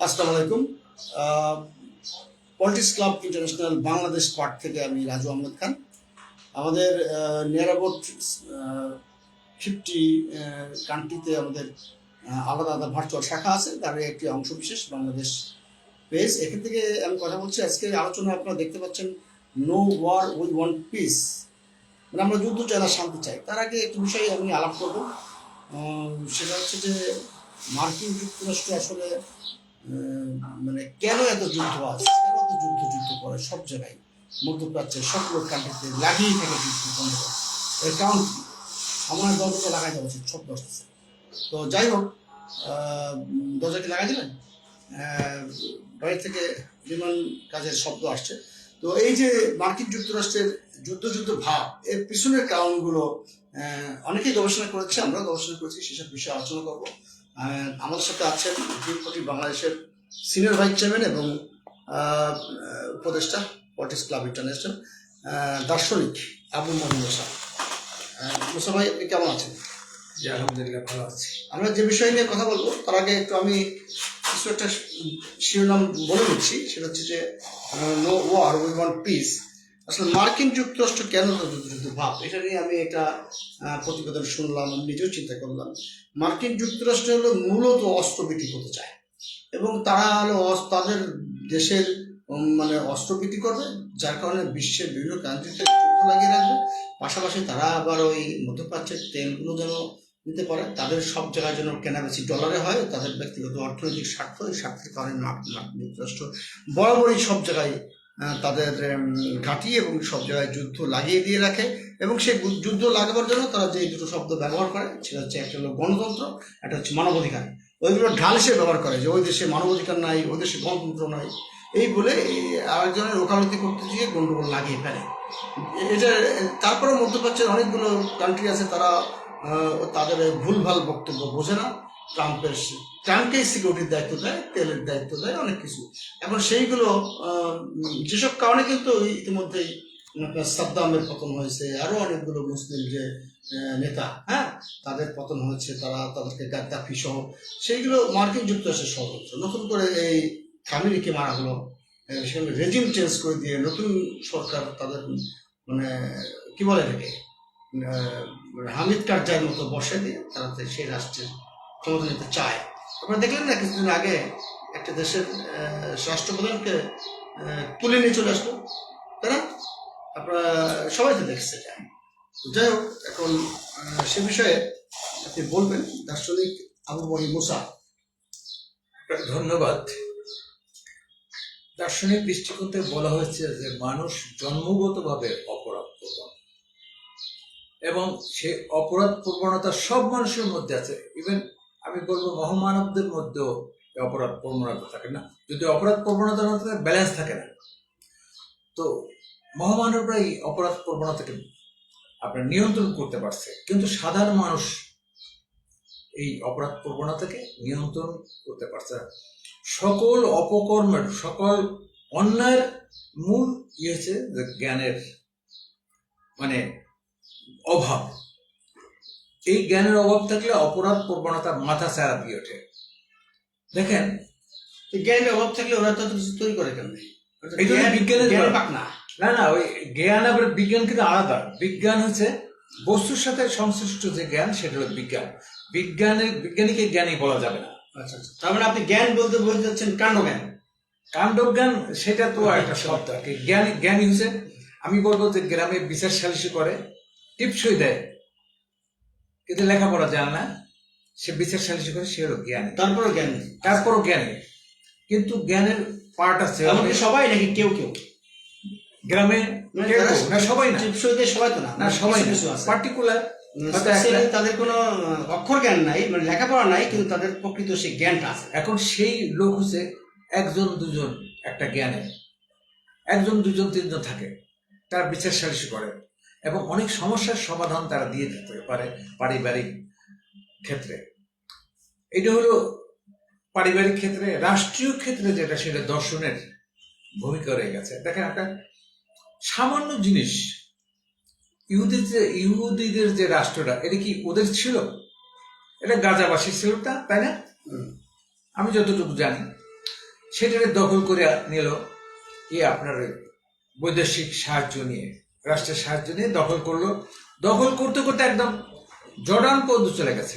আসসালামু আলাইকুম। Politics club international Bangladesh part থেকে আমি রাজু আহমেদ খান। আমাদের নিয়ার অ্যাবাউট 50 কান্ট্রিতে আমাদের আলাদা আলাদা ভার্চুয়াল শাখা আছে, তার একটি অংশ বিশেষ বাংলাদেশ পেজ। এখান থেকে আমি কথা বলছি। আজকে আলোচনা আপনারা দেখতে পাচ্ছেন, no war we want peace, মানে আমরা যুদ্ধ চাই না, শান্তি চাই। তার আগে একটি বিষয়ে আমি আলাপ করব, সেটা হচ্ছে যে মার্কিন যুক্তরাষ্ট্র আসলে মানে কেন এত যুদ্ধ আছে, কেন এত যুদ্ধ করে সব জায়গায়, মধ্যপ্রাচ্যের সবগুলো কান্ট্রিতে লাগিয়েই থাকে যুদ্ধ বন্ধ। এর কারণ কি? আমার দরজা লাগাই দেওয়া উচিত, সব দরজা। তো যাই হোক, দরজা কি লাগাই দেবেন? বাইরে থেকে বিমান কাজের শব্দ আসছে। তো এই যে মার্কিন যুক্তরাষ্ট্রের যুদ্ধ ভাব, এর পিছনের কারণগুলো অনেকেই গবেষণা করেছে, আমরা গবেষণা করেছি, সেসব বিষয়ে আলোচনা করবো। আমাদের সাথে আছেন গ্রিনপটি বাংলাদেশের সিনিয়র ভাইস চেয়ারম্যান এবং উপদেষ্টা পলিটিক্স ক্লাব ইন্টারন্যাশনাল দার্শনিক আবু মহিম মুসা। মুসা ভাই, আপনি কেমন আছেন? জি, আলহামদুলিল্লাহ ভালো আছি। আমরা যে বিষয় নিয়ে কথা বলবো তার আগে একটু আমি কিছু একটা শিরোনাম বলে দিচ্ছি। সেটা হচ্ছে যে no war we want peace. আসলে মার্কিন যুক্তরাষ্ট্র কেন যুদ্ধ ভাব, এটা নিয়ে আমি একটা প্রতিবেদন শুনলাম, আমি নিজেও চিন্তা করলাম। মার্কিন যুক্তরাষ্ট্র হলো মূলত অস্ত্র বিক্রি করতে চায়, এবং তারা হলো তাদের দেশের মানে অস্ত্র বিক্রি করবে, যার কারণে বিশ্বের বিভিন্ন কান্ট্রিতে যুদ্ধ লাগিয়ে রাখবে। পাশাপাশি তারা আবার ওই মধ্যপ্রাচ্যের তেলগুলো যেন নিতে পারে, তাদের সব জায়গায় যেন কেনাবেচি ডলারে হয়, তাদের ব্যক্তিগত অর্থনৈতিক স্বার্থ, এই স্বার্থের কারণে মার্কিন যুক্তরাষ্ট্র বরাবরই সব জায়গায় তাদের ঘাঁটি এবং সব জায়গায় যুদ্ধ লাগিয়ে দিয়ে রাখে। এবং সেই যুদ্ধ লাগাবার জন্য তারা যে দুটো শব্দ ব্যবহার করে, সেটা হচ্ছে একটা হলো গণতন্ত্র, একটা হচ্ছে মানবাধিকার। ওইগুলো ঢাল হিসেবে ব্যবহার করে যে ওই দেশে মানবাধিকার নাই, ওই দেশে গণতন্ত্র নাই, এই বলে আরেকজনের ওকালতি করতে গিয়ে গন্ডগোল লাগিয়ে ফেলে। এটা তারপরে মধ্যপ্রাচ্যের অনেকগুলো কান্ট্রি আছে, তারা তাদের ভুলভাল বক্তব্য বোঝে না। ট্রাম্পকেই সিকিউরিটির দায়িত্ব দেয়, তেলের দায়িত্ব দেয়, অনেক কিছু। এখন সেইগুলো যেসব কারণে কিন্তু ইতিমধ্যেই সাদ্দামের পতন হয়েছে, আরো অনেকগুলো মুসলিম যে নেতা, হ্যাঁ, তাদের পতন হয়েছে, তারা তাদেরকে গাদ্দাফি সহ, সেইগুলো মার্কিন যুক্তরাষ্ট্রের ষড়যন্ত্র। নতুন করে এই খামেনিকে মারা হলো, সেখানে রেজিম চেঞ্জ করে দিয়ে নতুন সরকার তাদের মানে কি বলে এটাকে হামিদ কারজাইয়ের মতো বসে দিয়ে তারা সেই রাষ্ট্রের ক্ষমতা নিতে চায়। আপনারা দেখলেন না কিছুদিন আগে একটা দেশের রাষ্ট্রপ্রধানকে তুলে নিয়ে চলে আসলো, তাই না? আপনারা সবাই তো দেখছে এটা। যাই হোক, এখন সে বিষয়ে আপনি বলবেন, দার্শনিক আবু মহিম মুসা। ধন্যবাদ। দার্শনিক দৃষ্টিকোণ থেকে বলা হয়েছে যে মানুষ জন্মগতভাবে অপরাধ প্রবণ, এবং সে অপরাধ প্রবণতা সব মানুষের মধ্যে আছে। ইভেন আমি বলবো মহামানবদের মধ্যেও অপরাধ প্রবণতা থাকে না। যদি অপরাধ প্রবণতা না থাকে, ব্যালেন্স থাকে না। তো মহামানবরা এই অপরাধ প্রবণতাকে আপনার নিয়ন্ত্রণ করতে পারছে, কিন্তু সাধারণ মানুষ এই অপরাধ প্রবণতাকে নিয়ন্ত্রণ করতে পারছে না। সকল অপকর্মের, সকল অন্যায়ের মূল হচ্ছে যে জ্ঞানের মানে অভাব। এই জ্ঞানের অভাব থাকলে অপরাধ প্রবণতা মাথা ছাড়া দিয়ে ওঠে। দেখেন, জ্ঞানের অভাব থাকলে ওরা তো কিছু তৈরি করে কেন? এটা বিজ্ঞানের পাক না। না না, ওই জ্ঞান আবার বিজ্ঞান কিন্তু আলাদা। বিজ্ঞান হচ্ছে বস্তুর সাথে সংশ্লিষ্ট যে জ্ঞান, সেটা হলো বিজ্ঞান। বিজ্ঞানীকে জ্ঞানী বলা যাবে না। আচ্ছা আচ্ছা, তার মানে আপনি জ্ঞান বলতে বোঝাচ্ছেন কাণ্ডজ্ঞান? কাণ্ডজ্ঞান সেটা তো একটা শব্দ আর কি। জ্ঞানী হচ্ছে, আমি বলবো যে গ্রামে বিচার সালিশি করে, টিপসই দেয়, কিন্তু লেখাপড়া জানে না, সে বিচার সালিশি করে, সে হলো জ্ঞানী। তারপরও জ্ঞানী, কিন্তু জ্ঞানের পার্ট আছে সবাই নাকি কেউ গ্রামে, না সবাই না, সবাই তো না, সবাই পার্টিকুলার তাদের কোনো অক্ষর জ্ঞান নাই, মানে লেখাপড়া নাই, কিন্তু তাদের প্রকৃত সেই জ্ঞানটা আছে। এখন সেই লোক হচ্ছে একজন দুজন, একটা জ্ঞানে একজন দুজন তিনজন থাকে, তার বিচার সালিশি করে, এবং অনেক সমস্যার সমাধান তারা দিয়ে দিতে পারে পারিবারিক ক্ষেত্রে। এটা হলো পারিবারিক ক্ষেত্রে। রাষ্ট্রীয় ক্ষেত্রে যেটা, সেটা দর্শনের ভূমিকা রয়ে গেছে। দেখেন, একটা সামান্য জিনিস, ইহুদিদের যে রাষ্ট্রটা, এটা কি ওদের ছিল? এটা গাজাবাসী ছিল, তাই না? আমি যতটুকু জানি। সেটাকে দখল করে নিল কি আপনার বৈদেশিক সাহায্য নিয়ে, রাষ্ট্রের সাহায্য নিয়ে দখল করলো। দখল করতে করতে একদম জর্ডান পর্যন্ত চলে গেছে।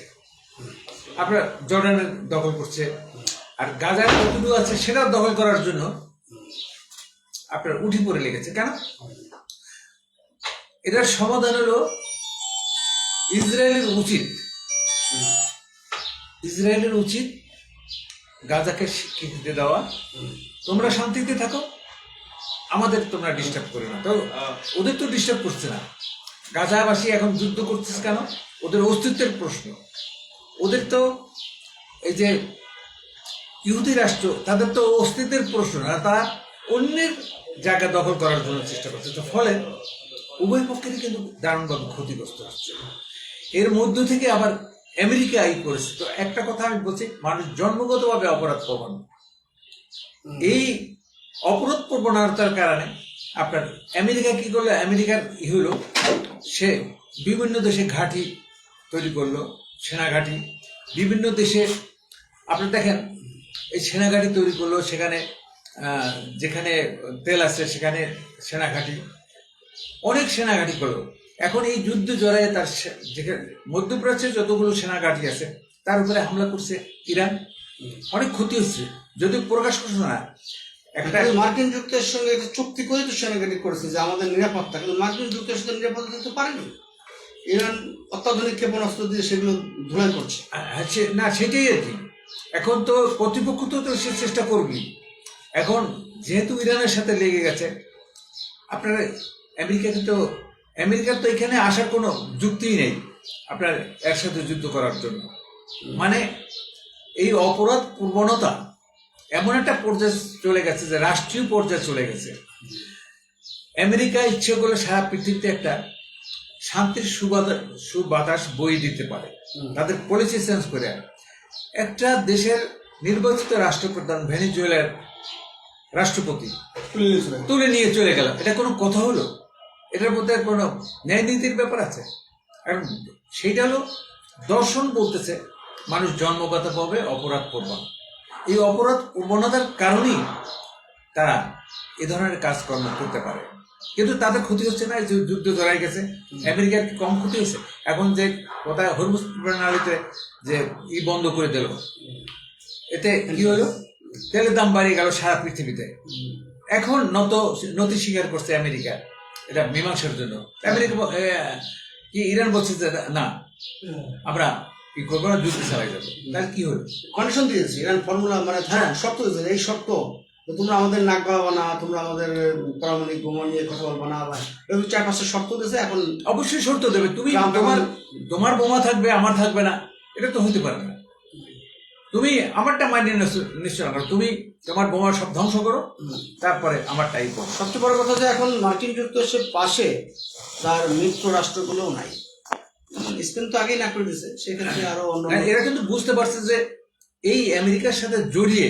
আপনার জর্ডানের দখল করছে, আর গাজার কতটুকু আছে সেটা দখল করার জন্য আপনার উঠি পড়ে লেগেছে। কেন? এটার সমাধান হলো ইসরায়েলের উচিত গাজাকে স্বীকৃতি দেওয়া, তোমরা শান্তিতে থাকো, আমাদের তোমরা ডিস্টার্ব করে না। তো ওদের তো ডিস্টার্ব করছে না। গাজাবাসী এখন যুদ্ধ করতেছে কেন? ওদের অস্তিত্বের প্রশ্ন। ওদের তো এই যে ইহুদি রাষ্ট্র, তাদের তো অস্তিত্বের প্রশ্ন না, তারা অন্যের জায়গা দখল করার জন্য চেষ্টা করছে। তো ফলে উভয় পক্ষেরই কিন্তু দারুণভাবে ক্ষতিগ্রস্ত হচ্ছে। এর মধ্য থেকে আবার আমেরিকা এই করেছে। তো একটা কথা আমি বলছি, মানুষ জন্মগতভাবে অপরাধ প্রবণ। এই অপরাধ প্রবণতার কারণে আপনার আমেরিকা কি করলো? আমেরিকার হলো সে বিভিন্ন দেশে ঘাঁটি তৈরি করলো, সেনাঘাঁটি বিভিন্ন দেশে। আপনি দেখেন এই সেনাঘাঁটি তৈরি করলো, সেখানে যেখানে তেল আছে সেখানে সেনাঘাঁটি, অনেক সেনাঘাঁটি করলো। এখন এই যুদ্ধ জড়ায় তার যেখানে মধ্যপ্রাচ্যে যতগুলো সেনাঘাঁটি আছে তার উপরে হামলা করছে ইরান। অনেক ক্ষতি হচ্ছে, যদিও প্রকাশ করছে না। একটা মার্কিন যুক্তরাষ্ট্রের সঙ্গে একটা চুক্তি করে তো সেনাঘাঁটি করেছে যে আমাদের নিরাপত্তা, কিন্তু মার্কিন যুক্তরাষ্ট্রের নিরাপত্তা দিতে পারেনি। ইরান অত্যাধুনিক ক্ষেপণাস্ত্র দিয়ে সেগুলো ধুলাই করছে। না, সেটাই আর কি। এখন তো কর্তৃপক্ষ তো সে চেষ্টা করবি। এখন যেহেতু ইরানের সাথে লেগে গেছে, আপনার আমেরিকার তো এখানে আসার কোনো যুক্তিই নেই আপনার এর সাথে যুদ্ধ করার জন্য। মানে এই অপরাধ প্রবণতা এমন একটা পর্যায়ে চলে গেছে যে রাষ্ট্রীয় পর্যায়ে চলে গেছে। আমেরিকা ইচ্ছে করলে সারা পৃথিবীতে একটা শান্তির সুবাতাস বই দিতে পারে, তাদের পলিসি চেঞ্জ করে। একটা দেশের নির্বাচিত রাষ্ট্রপ্রধান ভেনেজুয়েলার রাষ্ট্রপতি তুলে নিয়ে চলে গেল, এটা কোনো কথা হলো? এটার মধ্যে কোনো ন্যায় নীতির ব্যাপার আছে? কারণ সেইটা হলো দর্শন বলতেছে মানুষ জন্মগতভাবে অপরাধ প্রবণ। এই অপরাধ প্রবণতার কারণেই তারা এ ধরনের কাজকর্ম করতে পারে। কিন্তু তাদের ক্ষতি হচ্ছে না। যে যুদ্ধ জড়াই গেছে, আমেরিকার কম ক্ষতি হয়েছে। এখন যে কথা হরমুজ প্রণালীতে যে বন্ধ করে দিল, এতে কি হলো? তেলের দাম বাড়িয়ে গেল সারা পৃথিবীতে। এখন নতি স্বীকার করছে আমেরিকা এটা মীমাংসার জন্য। আমেরিকা কি ইরান বলছে যে না, আমরা কি করবো না, যুদ্ধ চালাই যাবো। তাহলে কি হলো? কন্ডিশন দিয়েছে ইরান, ফর্মুলা মানে শর্ত দিয়েছে, এই শর্ত তোমরা আমাদের নাক গলাবো না, তোমরা আমাদের পারমাণবিক বোমা নিয়ে কথা বলবো না, এরকম 4-5টা শর্ত দিয়েছে। এখন অবশ্যই শর্ত দেবে। তুমি তোমার বোমা থাকবে, আমার থাকবে না, এটা তো হতে পারে না। তুমি আমারটা মাইনে নিশ্চয় করো, তুমি তোমার বোমা সব ধ্বংস করো, তারপরে আমারটাই করো। সবচেয়ে বড় কথা যে এখন মার্কিন যুক্তরাষ্ট্রের পাশে তার মিত্র রাষ্ট্রগুলোও নাই। স্পেন তো আগেই না করে দিয়েছে, সেক্ষেত্রে আরো অন্য এরা কিন্তু বুঝতে পারছে যে এই আমেরিকার সাথে জড়িয়ে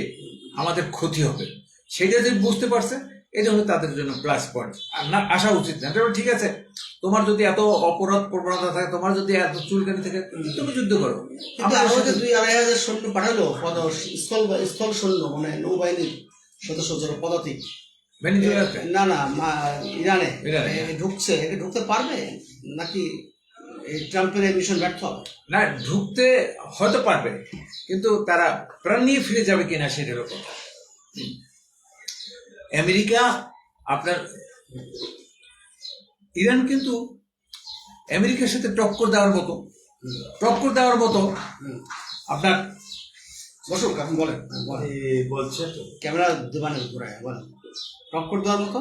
আমাদের ক্ষতি হবে, সেটা যে বুঝতে পারছে, এটা হলো তাদের জন্য প্লাস পয়েন্ট। আর না আসা উচিত না। ঠিক আছে, তোমার যদি এত অপরাধ প্রবণতা থাকে, তোমার যদি এত চুলকানি থাকে, তুমি যুদ্ধ করো। আমরা 2,000-2,500 সৈন্য পাঠালো, স্থল সৈন্য, মানে নৌবাহিনীর সদস্য যারা পদাতিক না ইরানে ঢুকছে, একে ঢুকতে পারবে নাকি এই ট্রাম্পের এই মিশন ব্যর্থ হবে? না, ঢুকতে হয়তো পারবে, কিন্তু তারা প্রাণ নিয়ে ফিরে যাবে কিনা সেটা হলো কথা। আমেরিকা আপনার ইরান কিন্তু আমেরিকার সাথে টক্কর দেওয়ার মতো আপনার বসুক, এখন বলেন বলছে তো ক্যামেরা দেবানের ঘুরায় বলেন। টক্কর দেওয়ার মতো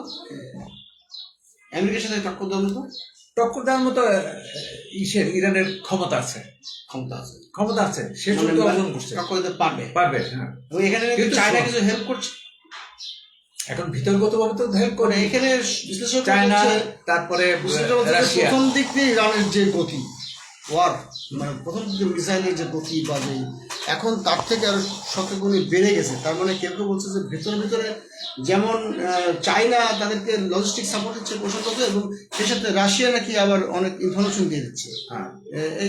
আমেরিকার সাথে টক্কর দেওয়ার মতো ইরানের ক্ষমতা আছে, সে যুদ্ধ অর্জন করছে, টক্কর দিতে পারবে। হ্যাঁ, এখানে চায়না কিছু হেল্প করছে। এখন ভিতরগতভাবে তো হেল্প করে এখানে বিশ্লেষক চায়না, তারপরে রাশিয়া। প্রথম দিক দিয়ে ইরানের যে গতি, মানে প্রথম দিকে মিসাইলের যে গতি বা যে এখন তার থেকে আরো শতগুণে বেড়ে গেছে। তার মানে কেউ কেউ বলছে যে ভিতরে ভিতরে যেমন চায়না তাদেরকে লজিস্টিক সাপোর্ট দিচ্ছে কৌশলগত, এবং সেই সাথে রাশিয়া নাকি আবার অনেক ইনফরমেশন দিয়ে দিচ্ছে। হ্যাঁ,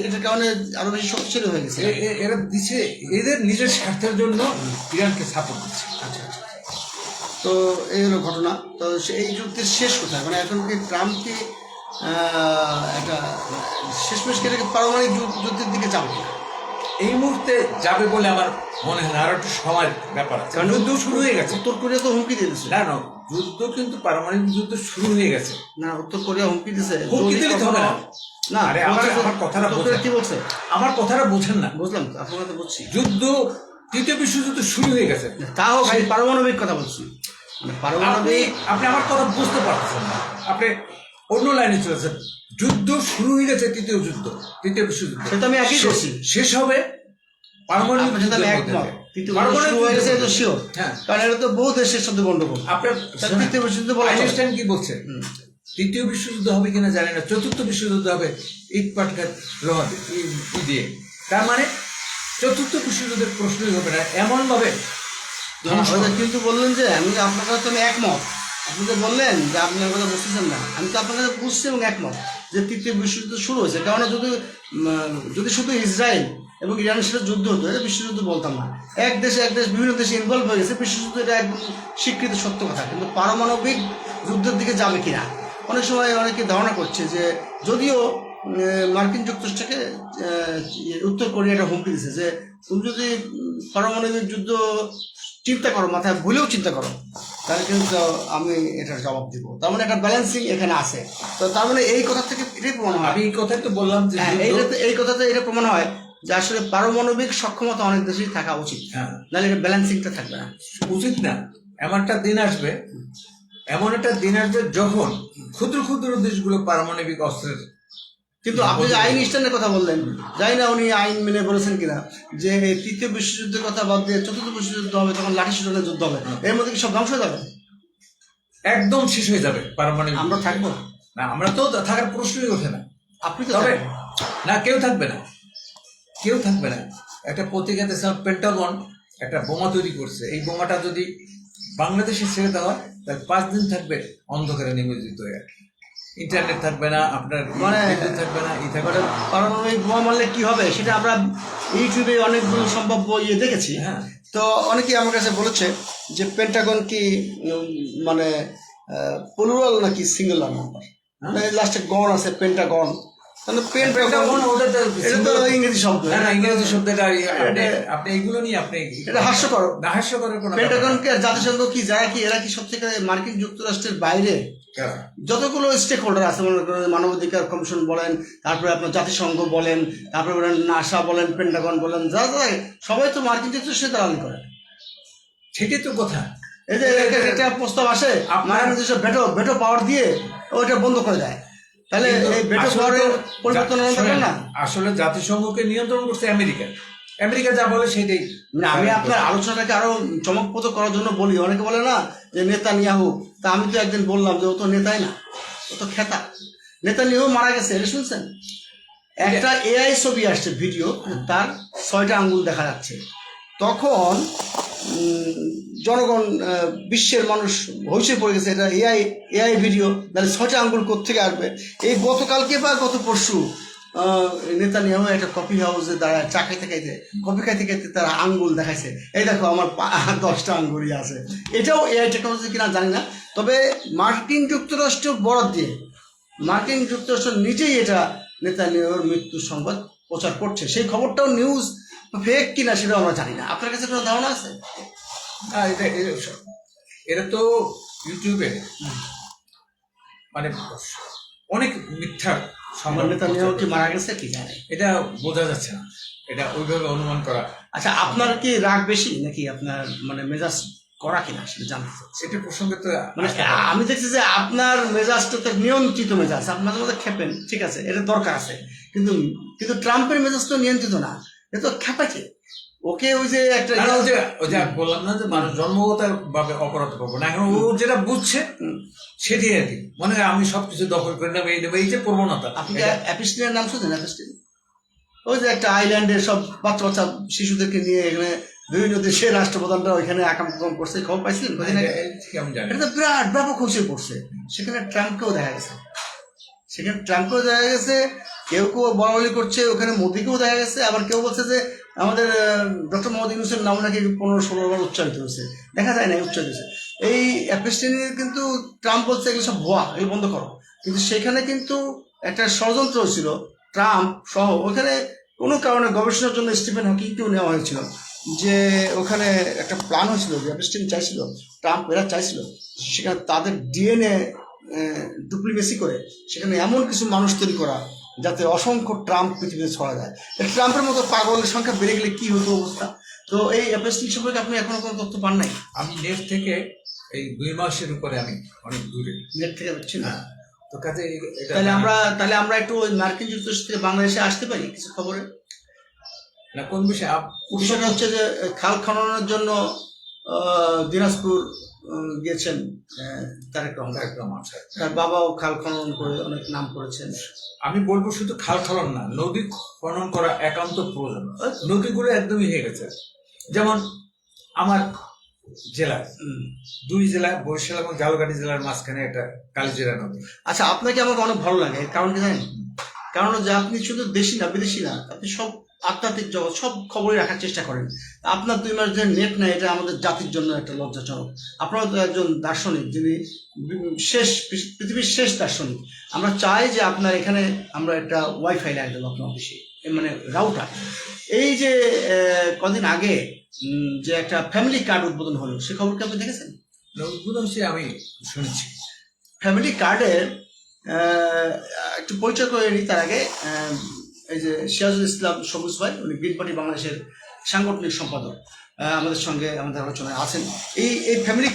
এটার কারণে আরো বেশি শক্তিশালী হয়ে গেছে। এরা দিচ্ছে এদের নিজের স্বার্থের জন্য ইরানকে সাপোর্ট দিচ্ছে। আচ্ছা আচ্ছা। তো এই হলো ঘটনা। তো এই যুদ্ধের শেষ কোথায়, মানে এখন কি ট্রাম্প কি একটা শেষমেশ কি এটাকে পারমাণবিক যুদ্ধের দিকে যাবে? এই মুহূর্তে যাবে বলে আমার মনে হয় না, আরো একটু সময়ের ব্যাপার আছে, কারণ যুদ্ধ শুরু হয়ে গেছে। উত্তর কোরিয়া তো হুমকি দিয়ে দিচ্ছে। না না, যুদ্ধ কিন্তু পারমাণবিক যুদ্ধ শুরু হয়ে গেছে। না, উত্তর কোরিয়া হুমকি দিছে। হুমকি দিলে তো হবে না। না, আরে আমার কথাটা বোঝেন। কি বলছে? আমার কথাটা বোঝেন না। বুঝলাম তো, আপনারা তো বুঝছি। যুদ্ধ, তৃতীয় বিশ্বযুদ্ধ শুরু হয়ে গেছে। তা হোক, আমি পারমাণবিক কথা বলছি। মানে পারমাণবিক, আপনি আমার কথা বুঝতে পারছেন না, আপনি অন্য লাইনে চলেছেন। যুদ্ধ শুরু হয়ে গেছে, তৃতীয় বিশ্বযুদ্ধ, সেটা আমি একই করছি। শেষ হবে পারমাণবিক আপনার সাথে আমি একমত। তৃতীয় বিশ্বযুদ্ধ পারমাণবিক শুরু হয়ে গেছে, এটা শিওর। হ্যাঁ, কারণ এটা তো বহু দেশের সাথে গন্ডগোল। আপনার তৃতীয় বিশ্বযুদ্ধ বলা চলে। আইনস্টাইন কি বলছে? তৃতীয় বিশ্বযুদ্ধ হবে কিনা জানি না, চতুর্থ বিশ্বযুদ্ধ হবে ইট পাটকার রদ দিয়ে। তার মানে চতুর্থ বিশ্বযুদ্ধের প্রশ্নই হবে না, এমন ভাবে। কিন্তু বললেন যে আমি আপনার কথা আমি একমত। আপনি তো বললেন যে আপনার কথা বুঝতেছেন না, আমি তো আপনার কথা বুঝছি এবং একমত যে তৃতীয় বিশ্বযুদ্ধ শুরু হয়েছে। কেননা যদি শুধু ইসরায়েল এবং ইরানের সাথে যুদ্ধ হতো, এটা বিশ্বযুদ্ধ বলতাম না। এক দেশ বিভিন্ন দেশে ইনভলভ হয়ে গেছে, বিশ্বযুদ্ধ এটা একদম স্বীকৃত সত্য কথা। কিন্তু পারমাণবিক যুদ্ধের দিকে যাবে কিনা অনেক সময় অনেকে ধারণা করছে যে, যদিও মার্কিন যুক্তরাষ্ট্রকে উত্তর কোরিয়াটা হুমকি দিচ্ছে যে তুমি যদি পারমাণবিক যুদ্ধ চিন্তা করো, মাথায় ভুলেও চিন্তা করো, তাহলে কিন্তু আমি এটার জবাব দিব। তার মানে একটা ব্যালেন্সিং এখানে আছে। তো তার মানে এই কথা থেকে এটাই প্রমাণ হয়। আমি এই কথাই তো বললাম যে এই কথাতে এটা প্রমাণ হয় যে আসলে পারমাণবিক সক্ষমতা অনেক দেশেই থাকা উচিত। হ্যাঁ, নাহলে এটা ব্যালেন্সিংটা থাকবে না। উচিত না। এমন একটা দিন আসবে যখন ক্ষুদ্র ক্ষুদ্র দেশগুলো পারমাণবিক অস্ত্রের। কিন্তু আপনি যে আইন স্ট্যান্ডের কথা বললেন, জানি না উনি আইন মেনে বলেছেন কিনা, যে তৃতীয় বিশ্বযুদ্ধের কথা বাদ দিয়ে চতুর্থ বিশ্বযুদ্ধ হবে, তখন লাঠি সোটানের যুদ্ধ হবে। এর মধ্যে কি সব ধ্বংস হয়ে যাবে? একদম শেষ হয়ে যাবে পারমাণবিক। আমরা থাকবো না, আমরা তো থাকার প্রশ্নই ওঠে না। আপনি তো তবে না, কেউ থাকবে না। একটা পত্রিকাতে পেন্টাগন একটা বোমা তৈরি করছে। এই বোমাটা যদি বাংলাদেশে ছেড়ে দেওয়া হয়, তাহলে 5 দিন থাকবে অন্ধকারে নিমজ্জিত হয়ে। ইন্টারনেট থাকবে না, আপনার মানে থাকবে না, পারমাণবিক বোমা মারলে কি হবে সেটা আমরা ইউটিউবে অনেকগুলো সম্ভাব্য দেখেছি। হ্যাঁ, তো অনেকেই আমার কাছে বলেছে যে পেন্টাগন কি মানে প্লুরাল নাকি সিঙ্গুলার নাম্বার, লাস্টে গন আছে পেন্টাগন, তাহলে পেন্টাগন এটা তো ইংরেজি শব্দ। ইংরেজি শব্দটা আপনি এইগুলো নিয়ে আপনি এটা হাস্যকর। না, হাস্যকর কোনো পেন্টাগনকে জাতিসংঘ কি যারা কি এরা কি সত্যিকার মার্কিন যুক্তরাষ্ট্রের বাইরে যতগুলো স্টেক হোল্ডার আছে, মনে করেন মানবাধিকার কমিশন বলেন, তারপরে আপনার জাতিসংঘ বলেন, তারপরে বলেন নাসা বলেন, পেন্টাগন বলেন, যারা সবাই তো মার্কিন যুক্তরাষ্ট্রের দালালি করে। সেটাই তো কথা। এই যে একটা প্রস্তাব আসে, মার্কিন যুক্তরাষ্ট্র ভেটো পাওয়ার দিয়ে ওইটা বন্ধ করে দেয়, তাহলে এই ভেটো পাওয়ারের পরিবর্তন না। আসলে জাতিসংঘকে নিয়ন্ত্রণ করছে আমেরিকা যা বলে সেটাই। মানে আমি আপনার আলোচনাটাকে আরো চমকপ্রদ করার জন্য বলি। অনেকে বলে না যে নেতানিয়াহু, তা আমি তো একদিন বললাম যে ও তো নেতাই না, ও তো খেতা। নেতানিয়াহু মারা গেছে, এটা শুনছেন? একটা এআই ছবি আসছে, ভিডিও, তার 6টা আঙ্গুল দেখা যাচ্ছে। তখন জনগণ, বিশ্বের মানুষ হইচে পড়ে গেছে, এটা এআই ভিডিও, তাহলে 6টা আঙ্গুল কোত্থেকে আসবে? এই গতকালকে বা গত পরশু নেতানিয়াহু একটা কফি হাউসে দাঁড়ায় চা খাইতে কফি খাইতে তার আঙ্গুল দেখাইছে, এই দেখো আমার 10টা আঙ্গুলই আছে। এটাও এআই টেকনোলজি কিনা জানি না, তবে মার্কিন যুক্তরাষ্ট্র বরাদ দিয়ে মার্কিন যুক্তরাষ্ট্র নিজেই এটা নেতানিয়াহুর মৃত্যুর সংবাদ প্রচার করছে। সেই খবরটাও নিউজ ফেক কিনা সেটাও আমরা জানি না। আপনার কাছে কোনো ধারণা আছে? এটা তো ইউটিউবে মানে অনেক মিথ্যা সংবাদ। নেতানিয়াহু কি মারা গেছে কি জানে, এটা বোঝা যাচ্ছে না, এটা ওইভাবে অনুমান করা। আচ্ছা, আপনার কি রাগ বেশি নাকি আপনার মানে মেজাজ করা কিনা সেটা জানতে চাচ্ছি। সেটা প্রসঙ্গে তো মানে আমি দেখছি যে আপনার মেজাজটা তো নিয়ন্ত্রিত মেজাজ, আপনার মধ্যে খেপেন, ঠিক আছে, এটা দরকার আছে, কিন্তু ট্রাম্পের মেজাজ তো নিয়ন্ত্রিত না, এটা তো খেপাচ্ছে। ওকে ওই যে একটা বললাম না যে মানুষ জন্মগত ভাবে অপরাধ করবো না, এখন ও যেটা বুঝছে সেটাই আর কি, মনে হয় আমি সবকিছু দখল করে নেবো, এই যে প্রবণতা। আপনি অ্যাপিস্টিনের নাম শুনছেন? অ্যাপিস্টিন ওই যে একটা আইল্যান্ডে সব বাচ্চা বাচ্চা শিশুদেরকে নিয়ে এখানে বিভিন্ন দেশের রাষ্ট্রপ্রধানরা ওইখানে আকাম কুকাম করছে, খবর পাইছিলেন? আমি জানি এটা তো বিরাট ব্যাপক হচ্ছে পড়ছে। সেখানে ট্রাম্পকেও দেখা গেছে, কেউ কেউ বলাবলি করছে, ওখানে মোদিকেও দেখা গেছে, আবার কেউ বলছে যে আমাদের ডক্টর মোহাম্মদ ইউনূসের নাম নাকি 15-16 বার উচ্চারিত হয়েছে, দেখা যায় না উচ্চারিত হয়েছে। এই অ্যাপেস্টিনির কিন্তু ট্রাম্প বলছে এগুলো সব ভুয়া, এই বন্ধ করো, কিন্তু সেখানে কিন্তু একটা ষড়যন্ত্র হয়েছিল ট্রাম্প সহ। ওখানে কোনো কারণে গবেষণার জন্য স্টিফেন হকিংকেও নেওয়া হয়েছিল, যে ওখানে একটা প্ল্যান হয়েছিল যে অ্যাপেস্টিন চাইছিল, ট্রাম্প এরা চাইছিল সেখানে তাদের ডিএনএ ডুপ্লিকেসি করে সেখানে এমন কিছু মানুষ তৈরি করা যাতে অসংখ্য ট্রাম্প পৃথিবীতে ছড়া যায়। ট্রাম্পের মতো পাগলের সংখ্যা বেড়ে গেলে কি হতো অবস্থা। তো এই অ্যাপেস্টিন সম্পর্কে আপনি এখনো কোনো তথ্য পান নাই? আমি নেট থেকে এই 2 মাসের উপরে আমি অনেক দূরে, নেট থেকে পাচ্ছি না। তো কাজে তাহলে আমরা একটু ওই মার্কিন যুক্তরাষ্ট্র থেকে বাংলাদেশে আসতে পারি কিছু খবরে। না, কোন বিষয়ে? বিষয়টা হচ্ছে যে খাল খননের জন্য দিনাজপুর গিয়েছেন তারেক রহমান, তার বাবাও খাল খনন করে অনেক নাম করেছেন। আমি বলবো শুধু খাল খনন না, নদী খনন করা একান্ত প্রয়োজন। নদীগুলো একদমই হয়ে গেছে। যেমন আমার জেলায়, 2 জেলায়, বরিশাল এবং জালকাঠি জেলার মাঝখানে একটা কালিজিরা নদী। আচ্ছা, আপনাকে আমাকে অনেক ভালো লাগে, কারণ কি জানেন? কারণ যে আপনি শুধু দেশি না বিদেশি না, আপনি সব আধ্যাত্মিক জগৎ সব খবরই রাখার চেষ্টা করেন। আপনার 2 মাস যে নেট নাই, এটা আমাদের জাতির জন্য একটা লজ্জাজনক। আপনারা তো একজন দার্শনিক, যিনি পৃথিবীর শেষ দার্শনিক। আমরা চাই যে আপনার এখানে আমরা একটা ওয়াইফাই লাগিয়ে দেবো আপনার অফিসে, মানে রাউটার। এই যে কদিন আগে যে একটা ফ্যামিলি কার্ড উদ্বোধন হলো, সে খবর কি আপনি দেখেছেন? উদ্বোধন সে আমি শুনেছি। ফ্যামিলি কার্ডের একটু পরিচয় করে নিই তার আগে। এই যে সিরাজুল ইসলাম সবুজ ভাই, উনি গ্রিন পার্টি বাংলাদেশের সাংগঠনিক সম্পাদক, আমাদের সঙ্গে আমাদের আলোচনায় আছেন। এই ফ্যামিলি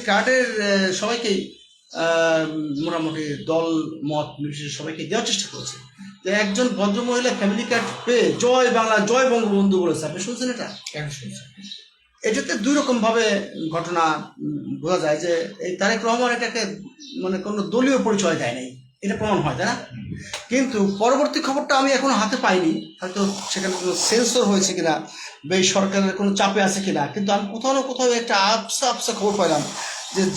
কার্ডের সবাইকেই মোটামুটি দল মত নির্বিশেষে সবাইকে দেওয়ার চেষ্টা করেছে। তো একজন ভদ্রমহিলা ফ্যামিলি কার্ড পেয়ে জয় বাংলা জয় বঙ্গবন্ধু বলেছে। আপনি শুনছেন এটা? কেন শুনছেন? এটাতে 2 রকম ভাবে ঘটনা বোঝা যায় যে এই তারেক রহমান এটাকে মানে কোনো দলীয় পরিচয় দেয় নাই, এটা প্রমাণ হয়, তাই না? কিন্তু পরবর্তী খবরটা আমি এখনো হাতে পাইনি, হয়তো সেখানে কোনো সেন্সর হয়েছে কিনা বা এই সরকারের কোনো চাপে আছে কিনা, কিন্তু আমি কোথাও না কোথাও একটা আবসা খবর পাইলাম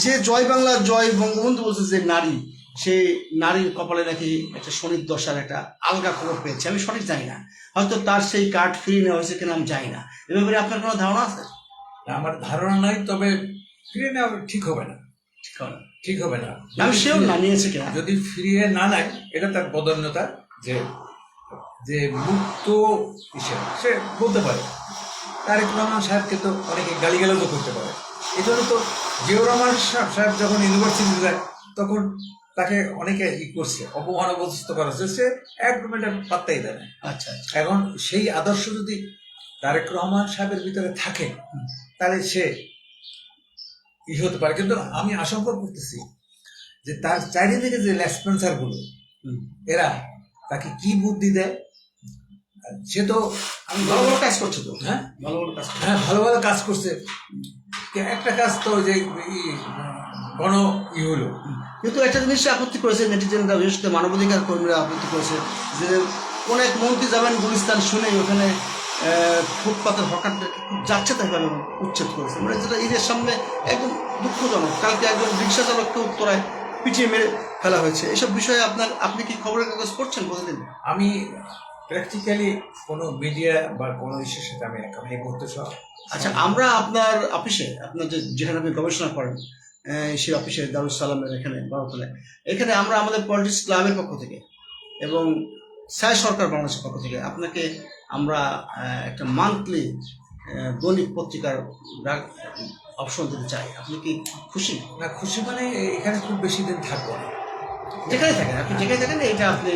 যে জয় বাংলা জয় বঙ্গবন্ধু বলছে যে নারী, সেই নারীর কপালে নাকি একটা শনির দশার একটা আলগা খবর পেয়েছে। আমি সঠিক জানি না, হয়তো তার সেই কার্ড ফিরিয়ে নেওয়া হয়েছে কিনা আমি জানি না। এ ব্যাপারে আপনার কোনো ধারণা আছে? আমার ধারণা নাই, তবে ফিরিয়ে নেওয়া ঠিক হবে না। আমি সেও না নিয়েছে কিনা। যদি ফিরিয়ে না নেয়, এটা তার বদান্যতা, যে মুক্ত হিসেবে সে বলতে পারে। তারেক রহমান সাহেবকে তো অনেকে গালিগালাজও করতে পারে। এই জন্য তো জিয়াউর রহমান সাহেব যখন ইউনিভার্সিটিতে যায়, তখন তাকে অনেকে করছে, অপমান অবস্থিত করা হচ্ছে, সে একদম এটা পাত্তাই দেয় না। আচ্ছা, এখন সেই আদর্শ যদি তারেক রহমান সাহেবের ভিতরে থাকে, তাহলে সে হতে পারে। কিন্তু আমি আশঙ্কা করতেছি যে তার চারিদিকে যে লেসপেন্সার গুলো, এরা তাকে কি বুদ্ধি দেয়। সে তো আমি ভালো ভালো কাজ করছে, তো হ্যাঁ ভালো ভালো কাজ করছে। একটা কাজ তো যে হলো, কিন্তু একটা জিনিস আপত্তি করেছে নেটিজেনরা, বিশেষ করে মানবাধিকার কর্মীরা আপত্তি করেছে যে কোন এক মন্ত্রী যাবেন গুলিস্তান, শুনে ওখানে ফুটপাতের হকারদেরকে খুব যাচ্ছে তাই ভাবে উচ্ছেদ করেছে, মানে যেটা ঈদের সামনে একদম দুঃখজনক। কালকে একজন রিক্সা চালককে উত্তরায় পিটিয়ে মেরে ফেলা হয়েছে। এসব বিষয়ে আপনি কি খবরের কাগজ পড়ছেন প্রতিদিন? আমি প্র্যাকটিক্যালি কোনো মিডিয়া বা কোনো ইস্যুর সাথে আমি এই মুহূর্তে সব। আচ্ছা, আমরা আপনার অফিসে, আপনার যেখানে আপনি গবেষণা করেন, সেই অফিসে দারুস সালামের এখানে বারোতলায়, এখানে আমরা আমাদের পলিটিক্স ক্লাবের পক্ষ থেকে এবং ছায়া সরকার বাংলাদেশের পক্ষ থেকে আপনাকে আমরা একটা মান্থলি দৈনিক পত্রিকার অপশন দিতে চাই। আপনি কি খুশি? না, খুশি মানে এখানে খুব বেশি দিন থাকবো না। যেখানে থাকেন আপনি, যেখানে থাকেন, এটা আপনি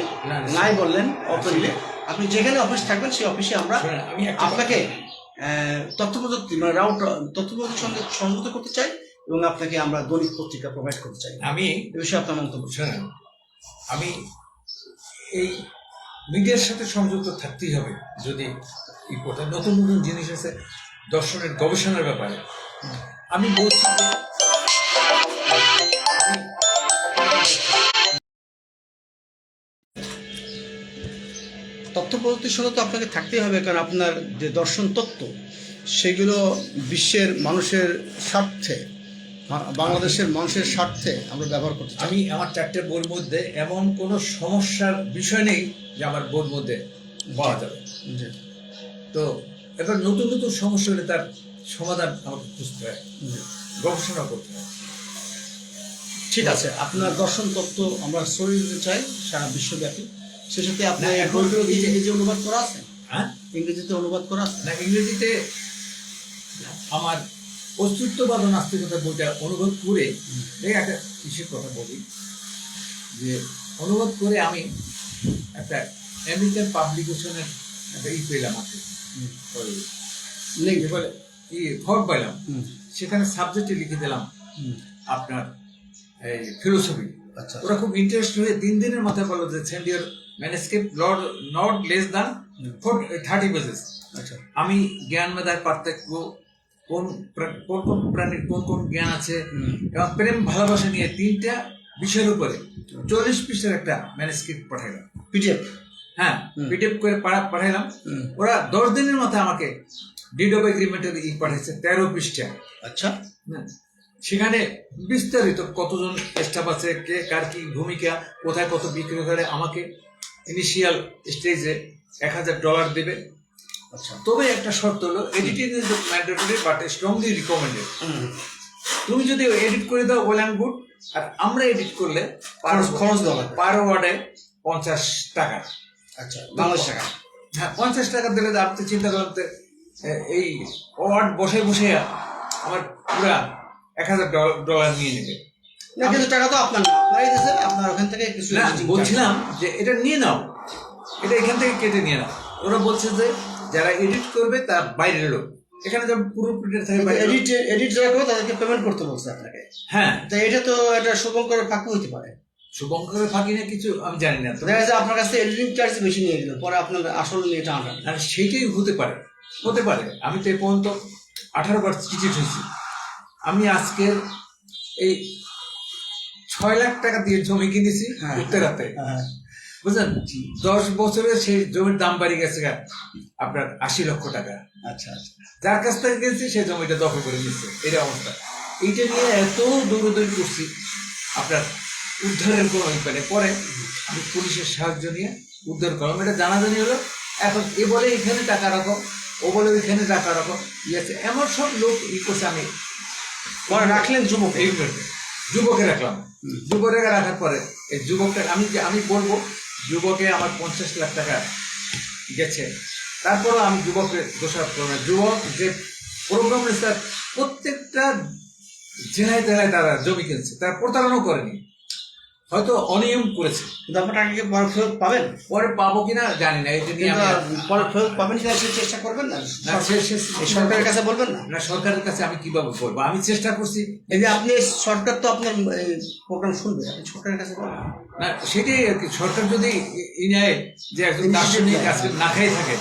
নাই বললেন অপরিলে, আপনি যেখানে অফিস থাকবেন সেই অফিসে আমরা আপনাকে তথ্য প্রযুক্তি মানে তথ্য প্রযুক্তির সঙ্গে সংযুক্ত করতে চাই এবং আপনাকে আমরা দৈনিক পত্রিকা প্রোভাইড করতে চাই। আমি এ বিষয়ে আপনার মন্তব্য? আমি এই মিডিয়ার সাথে সংযুক্ত থাকতেই হবে। যদি নতুন নতুন জিনিস আছে দর্শনের গবেষণার ব্যাপারে, আমি বলছি তথ্য তথ্য প্রযুক্তির সঙ্গে তো আপনাকে থাকতেই হবে, কারণ আপনার যে দর্শন তত্ত্ব সেগুলো বিশ্বের মানুষের স্বার্থে, বাংলাদেশের মানুষের স্বার্থে আমরা ব্যবহার করতে চাই। আমি আমার 4টে বইয়ের মধ্যে এমন কোনো সমস্যার বিষয় নেই যে আমার বইয়ের মধ্যে পাওয়া যাবে। জি। তো এবার নতুন নতুন সমস্যা হলে তার সমাধান আমাকে খুঁজতে হয়, গবেষণা করতে হয়। ঠিক আছে, আপনার দর্শন তত্ত্ব আমরা ছড়িয়ে দিতে চাই সারা বিশ্বব্যাপী। সে সাথে আপনার না, এখন বইগুলো এই যে- ইংরেজি অনুবাদ করা আছে? হ্যাঁ, ইংরেজিতে অনুবাদ করা আছে? না, ইংরেজিতে আমার অস্তিত্ববাদ ও নাস্তিকতা বইটা অনুবাদ করে, এই একটা বিশেষ কথা বলি যে অনুবাদ করে আমি একটা আমেরিকান পাবলিকেশনের একটা পেলাম, আছে লিঙ্ক। বলে ফর্ম পাইলাম, হুম, সেখানে সাবজেক্টে লিখে দিলাম হুম। আপনার এই ফিলোসফি। আচ্ছা, ওরা খুব ইন্টারেস্ট হয়ে 3 দিনের মাথায় বললো যে send your manuscript not less than 30 pages. আচ্ছা। আমি জ্ঞান মেধার পার্থক্য, কোন কোন প্রাণীর কোন কোন জ্ঞান আছে, হুম। এবং প্রেম ভালোবাসা নিয়ে 3টা বিষয়ের উপরে 40 পৃষ্ঠার একটা ম্যানুস্ক্রিপ্ট পাঠাইলাম। পিডিএফ? হ্যাঁ, হুম। পিডিএফ করে পাঠাইলাম। হুম। ওরা 10 দিনের মাথায় আমাকে ডিড অফ এগ্রিমেন্টের পাঠাইছে 13 পৃষ্ঠা। আচ্ছা। হ্যাঁ, সেখানে বিস্তারিত কতজন স্টাফ আছে, কে কার কি ভূমিকা, কোথায় কত বিক্রি করে, আমাকে ইনিশিয়াল স্টেজে $1000 দেবে। আচ্ছা। তবে একটা শর্ত হলো, editing is mandatory but strongly recommended. হুম। তুমি যদি এডিট করে দাও ওয়েল অ্যান্ড গুড, আর আমরা এডিট করলে খরচ দেওয়া লাগবে। পার ওয়ার্ডে 50 টাকা। আচ্ছা, বাংলাদেশ টাকা? হ্যাঁ, 50 টাকা দিলে আপনি চিন্তা করতে, এই ওয়ার্ড বসে বসে আমার পুরা $1000 নিয়ে নেবে। না, কিন্তু টাকা তো আপনার না, আপনারই দিয়েছে, আপনার ওখান থেকে কিছু না, editing বলছিলাম যে এটা নিয়ে নাও, এটা এখান থেকে কেটে নিয়ে নাও। ওরা বলছে যে যারা এডিট করবে তার বাইরের লোক, এখানে যেমন পুরো প্রিন্টার থাকে charge। বাইরের লোক। এডিট যারা করবে তাদেরকে পেমেন্ট করতে বলছে আপনাকে। হ্যাঁ, তো এটা তো একটা শুভঙ্করের ফাঁকি হতে পারে। শুভঙ্করের ফাঁকি না কিছু আমি জানি না, দেখা যাচ্ছে আপনার কাছে এডিটিং চার্জ বেশি নিয়ে গেল, পরে আপনার আসল নিয়ে টানা। আর সেইটাই হতে পারে, হতে পারে। আমি তো এ পর্যন্ত 18 বার চিঠি হয়েছি। আমি আজকের এই 6 লাখ টাকা দিয়ে জমি কিনেছি হ্যাঁ। উত্তরাতে, হ্যাঁ। বুঝলেন? 10 বছরে সেই জমির দাম বাড়ি গেছে আপনার 80 লক্ষ টাকা। আচ্ছা, আচ্ছা। যার কাছ থেকে কিনছি সেই জমিটা দখল করে নিচ্ছে, এটা অবস্থা। এইটা নিয়ে এত দৌড়দৌড়ি করছি, আপনার উদ্ধারের কোনো উপায় নেই। পরে আমি পুলিশের সাহায্য নিয়ে উদ্ধার করলাম। এটা জানাজানি হলো। এখন এ বলে এখানে টাকা রাখো, ও বলে ওইখানে টাকা রাখো, আছে এমন সব লোক করছে। আমি পরে রাখলেন যুবক? এই যুবকে রাখলাম। যুবকে রাখার পরে এই যুবকটা আমি বলবো, যুবকে আমার 50 লাখ টাকা গেছে। তারপরও আমি যুবকের দোষারোপ করবো না। যুবক যে প্রোগ্রাম স্যার প্রত্যেকটা জেলায় জেলায় তারা জমি কিনছে, তারা প্রতারণাও করেনি, হয়তো অনিয়ম করেছে। কিন্তু আপনার টাকা কি পরে ফেরত পাবেন? পরে পাবো কিনা জানি না, এই জন্য পরে ফেরত পাবেন কিনা সে চেষ্টা করবেন না? এই সরকারের কাছে বলবেন না? না, সরকারের কাছে আমি কিভাবে বলবো? আমি চেষ্টা করছি। এই যে আপনি, সরকার তো আপনার প্রোগ্রাম শুনবে, আপনি সরকারের কাছে বলবেন না, সেটাই আর কি। সরকার যদি নেয় যে একজন দার্শনিক আজকে না খেয়ে থাকে,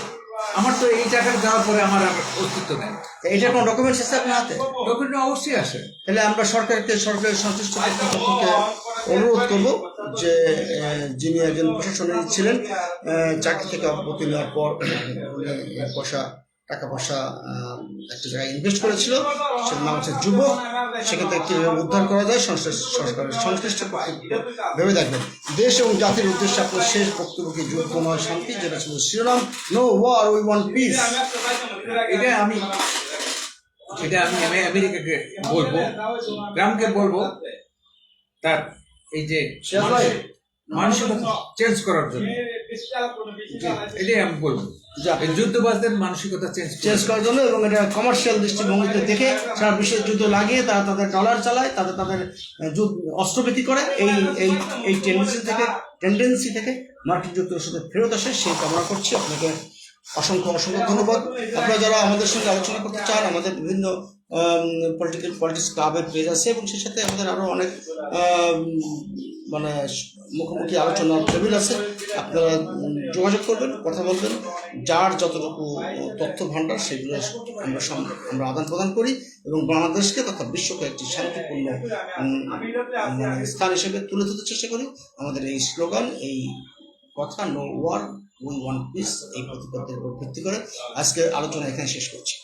আমার তো এই টাকা দেওয়ার পরে আমার আর অস্তিত্ব নেই। এটার কোনো ডকুমেন্টস আছে আপনার হাতে? ডকুমেন্ট অবশ্যই আসে। তাহলে আমরা সরকারের সংশ্লিষ্ট কর্তৃপক্ষকে অনুরোধ করব যে যিনি একজন প্রশাসনিক ছিলেন, চাকরি থেকে অব্যাহতি নেওয়ার পর টাকা পয়সা একটা জায়গায় ইনভেস্ট করেছিল, সেটার নাম হচ্ছে যুবক। সেখান থেকে কীভাবে উদ্ধার করা যায় সরকারের সংশ্লিষ্ট কর্তৃপক্ষ ভেবে দেখবেন। দেশ এবং জাতির উদ্দেশ্যে আপনার শেষ বক্তব্য কি যুদ্ধ নয় শান্তি, যেটা ছিল শিরোনাম, no war we want peace. এটা আমি আমেরিকাকে বলবো, গ্রামকে বলবো, তার এই যে মানসিকতা চেঞ্জ করার জন্য, এটাই আমি বলবো। এই যুদ্ধবাজদের মানসিকতা চেঞ্জ করার জন্য, এবং এটা কমার্শিয়াল দৃষ্টিভঙ্গিতে দেখে সারা বিশ্বের যুদ্ধ লাগিয়ে তারা তাদের ডলার চালায়, তাদের অস্ত্রবিক্রি করে। এই টেন্ডেন্সি থেকে মার্কিন যুক্তরাষ্ট্র ফেরত আসে, সেই কামনা করছি। আপনাকে অসংখ্য ধন্যবাদ। আপনারা যারা আমাদের সঙ্গে আলোচনা করতে চান, আমাদের বিভিন্ন পলিটিক্স ক্লাবের পেজ আছে, এবং সেই সাথে আমাদের আরও অনেক মানে মুখোমুখি আলোচনার টেবিল আছে। আপনারা যোগাযোগ করবেন, কথা বলবেন। যার যতটুকু তথ্য ভাণ্ডার সেগুলো আমরা আদান প্রদান করি, এবং বাংলাদেশকে তথা বিশ্বকে একটি শান্তিপূর্ণ স্থান হিসেবে তুলে ধরতে চেষ্টা করি। আমাদের এই স্লোগান, এই কথা, no war we want peace এই প্রতিপাদ্যের উপর ভিত্তি করে আজকের আলোচনা এখানে শেষ করছি।